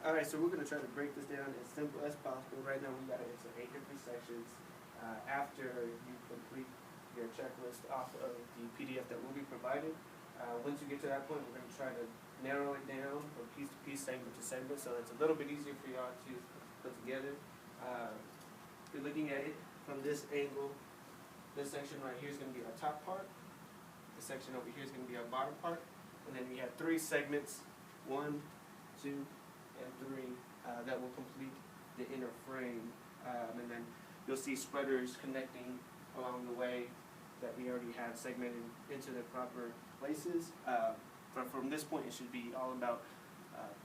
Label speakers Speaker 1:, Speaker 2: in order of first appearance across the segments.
Speaker 1: Alright, so we're going to try to break this down as simple as possible. Right now we got it into 8 different sections. After you complete your checklist off of the PDF that will be provided, once you get to that point, we're going to try to narrow it down from piece to piece, segment to segment, so it's a little bit easier for y'all to put together. You're looking at it from this angle. This section right here is going to be our top part. This section over here is going to be our bottom part. And then we have 3 segments, 1, 2, and 3, that will complete the inner frame. And then you'll see spreaders connecting along the way that we already have segmented into their proper places. But from this point, it should be all about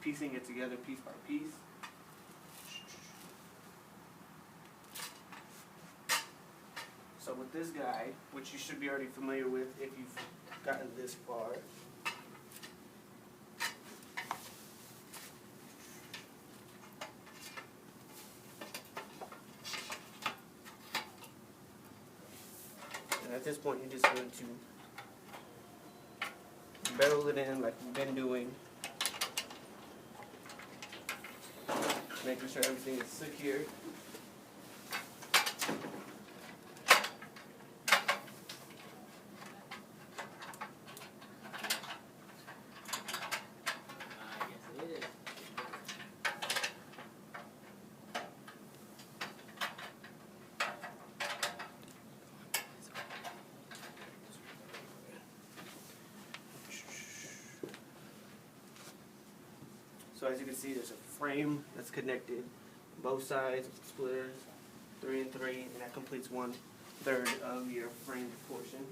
Speaker 1: piecing it together piece by piece. So with this guy, which you should be already familiar with if you've gotten this far, and at this point, you're just going to bevel it in like we've been doing, making sure everything is secure. So as you can see, there's a frame that's connected both sides of the splitters, 3 and 3, and that completes 1/3 of your framed portion.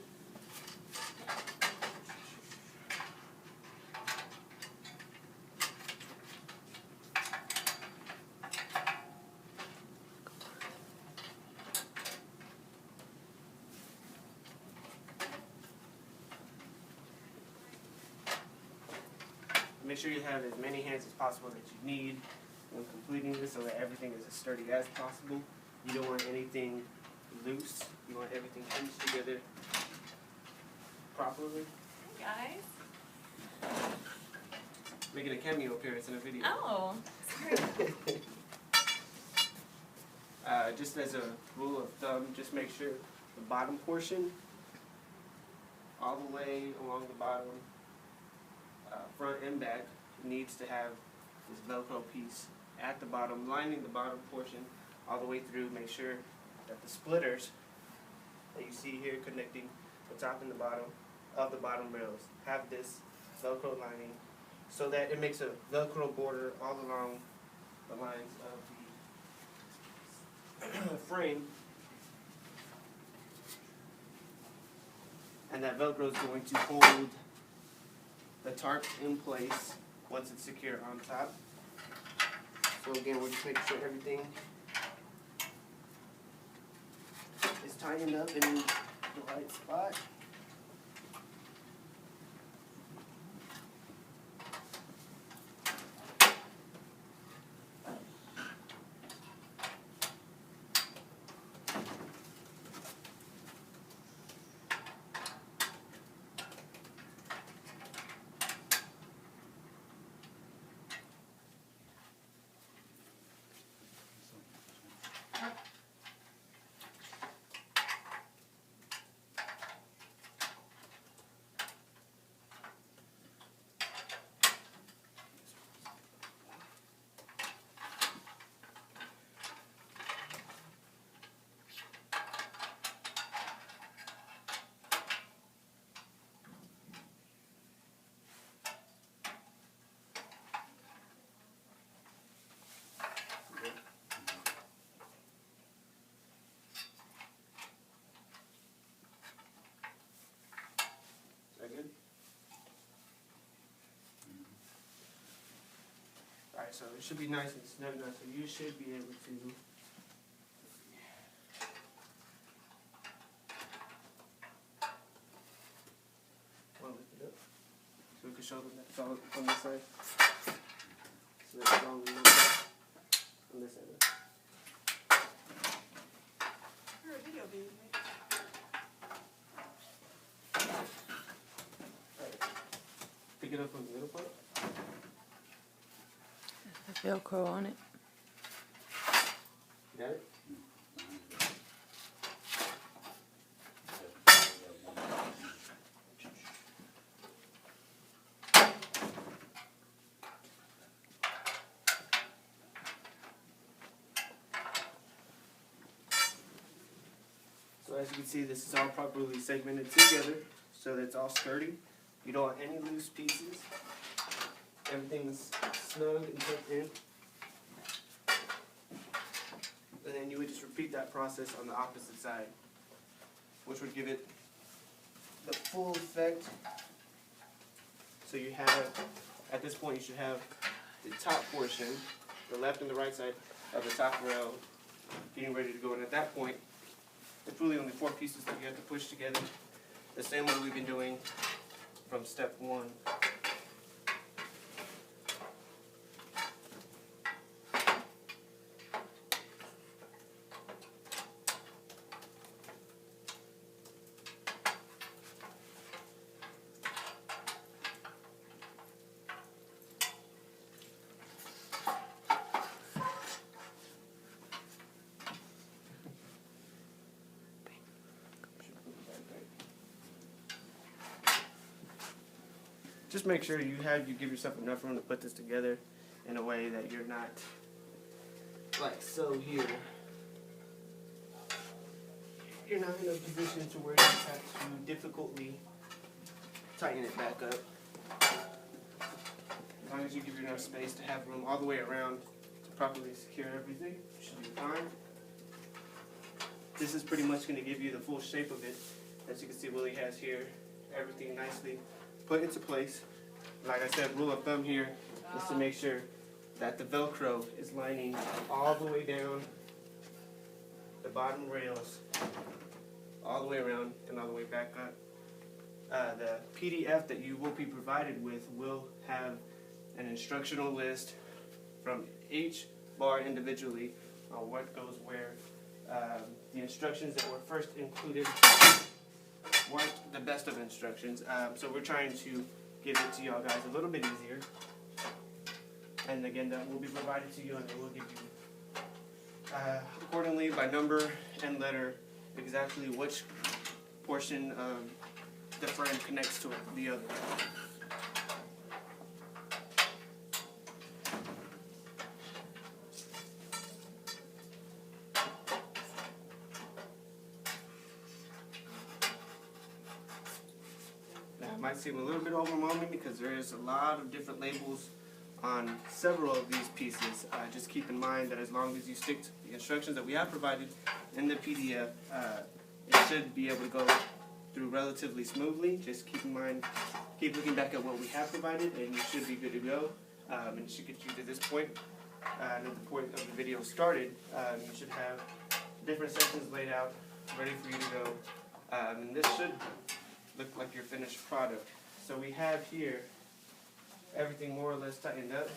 Speaker 1: Make sure you have as many hands as possible that you need when completing this so that everything is as sturdy as possible. You don't want anything loose. You want everything pieced together properly.
Speaker 2: Hey guys.
Speaker 1: Making a cameo appearance in a video.
Speaker 2: Oh, sorry.
Speaker 1: Just as a rule of thumb, just make sure the bottom portion, all the way along the bottom, front and back, needs to have this Velcro piece at the bottom, lining the bottom portion all the way through. Make sure that the splitters that you see here connecting the top and the bottom of the bottom rails have this Velcro lining so that it makes a Velcro border all along the lines of the frame. And that Velcro is going to hold the tarp in place once it's secure on top. So again, we're just making sure everything is tightened up in the right spot. Good? Alright, so it should be nice and snug now, so you should be able to lift it up. So we can show them that solid on this side. So that's strong enough on this end.
Speaker 2: You're a video baby.
Speaker 1: Pick it up from the middle part.
Speaker 3: Velcro on it.
Speaker 1: Got it? So as you can see, this is all properly segmented together so that it's all sturdy. You don't want any loose pieces. Everything's snug and tucked in. And then you would just repeat that process on the opposite side, which would give it the full effect. So you have, at this point, you should have the top portion, the left and the right side of the top rail getting ready to go. And at that point, it's really only 4 pieces that you have to push together, the same way we've been doing from step 1. Just make sure you give yourself enough room to put this together in a way that you're not like so here. You're not in a position to where you have to difficultly tighten it back up. As long as you give enough space to have room all the way around to properly secure everything, you should be fine. This is pretty much going to give you the full shape of it. As you can see, Willie has here everything nicely put into place. Like I said, rule of thumb here is to make sure that the Velcro is lining all the way down the bottom rails, all the way around and all the way back up. The PDF that you will be provided with will have an instructional list from each bar individually on what goes where. The instructions that were first included weren't the best of instructions, so we're trying to give it to y'all guys a little bit easier. And again, that will be provided to you, and it will give you accordingly by number and letter exactly which portion of the frame connects to the other. It might seem a little bit overwhelming because there is a lot of different labels on several of these pieces. Just keep in mind that as long as you stick to the instructions that we have provided in the PDF, it should be able to go through relatively smoothly. Just keep in mind, keep looking back at what we have provided, and you should be good to go. And it should get you to this point. And at the point of the video started, you should have different sections laid out, ready for you to go. And this should look like your finished product. So we have here everything more or less tightened up.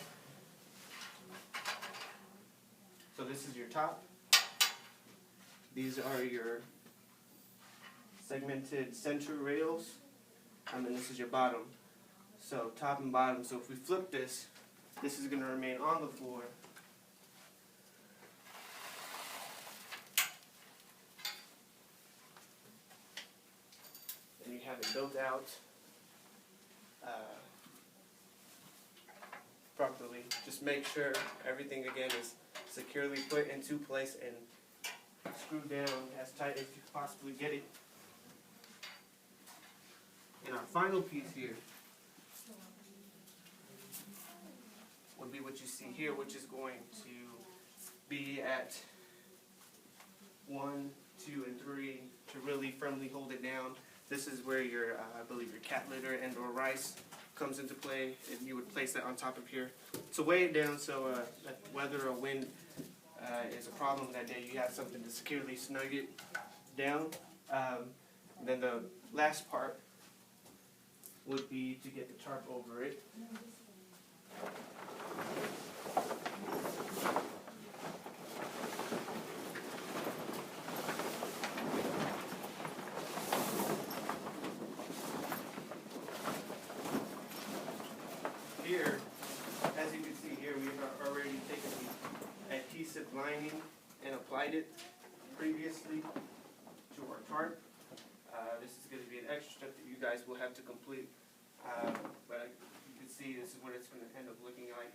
Speaker 1: So this is your top. These are your segmented center rails. And then this is your bottom. So top and bottom. So if we flip this, this is going to remain on the floor. And you have it built out properly. Just make sure everything again is securely put into place and screwed down as tight as you can possibly get it. And our final piece here would be what you see here, which is going to be at 1, 2, and 3 to really firmly hold it down. This is where your, I believe, your cat litter and or rice comes into play, and you would place that on top of here to weigh it down so that weather or wind is a problem that day, you have something to securely snug it down. Then the last part would be to get the tarp over it. Here, as you can see here, we have already adhesive lining and applied it previously to our tarp. This is going to be an extra step that you guys will have to complete, but you can see this is what it's going to end up looking like.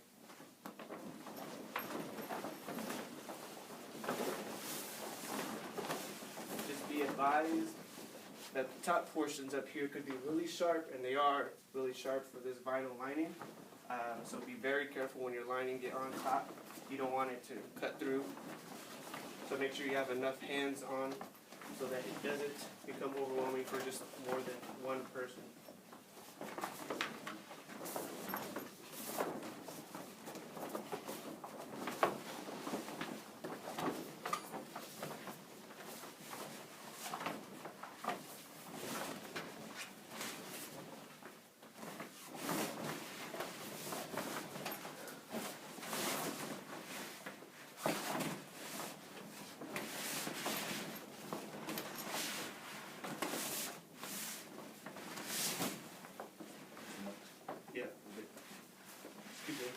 Speaker 1: Just be advised that the top portions up here could be really sharp, and they are really sharp for this vinyl lining. So be very careful when you're lining it on top. You don't want it to cut through. So make sure you have enough hands on so that it doesn't become overwhelming for just more than one person. Yeah. Keep going.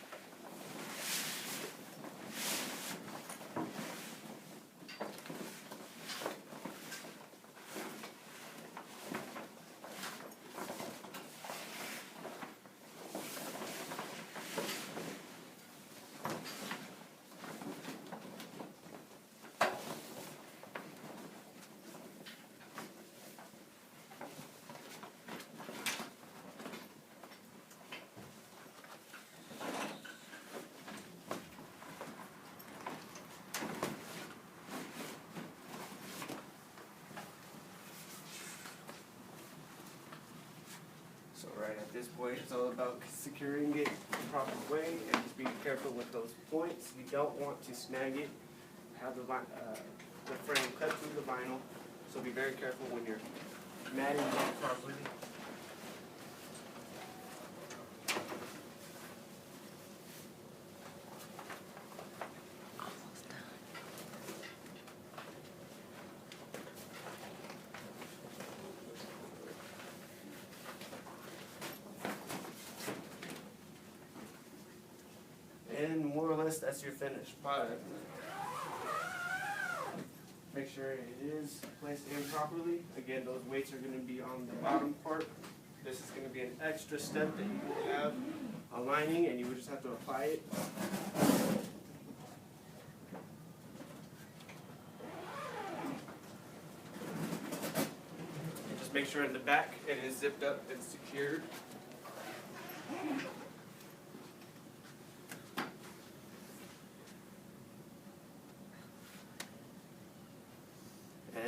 Speaker 1: So right at this point, it's all about securing it the proper way and just being careful with those points. You don't want to snag it, have the frame cut through the vinyl. So be very careful when you're matting it properly. And more or less, that's your finished product. Make sure it is placed in properly. Again, those weights are going to be on the bottom part. This is going to be an extra step that you will have aligning, and you would just have to apply it. And just make sure in the back it is zipped up and secured.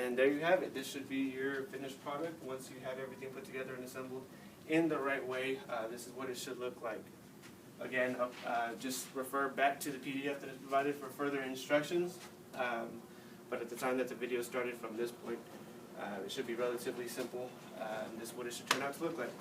Speaker 1: And there you have it. This should be your finished product. Once you have everything put together and assembled in the right way, this is what it should look like. Again, just refer back to the PDF that is provided for further instructions. But at the time that the video started from this point, it should be relatively simple. This is what it should turn out to look like.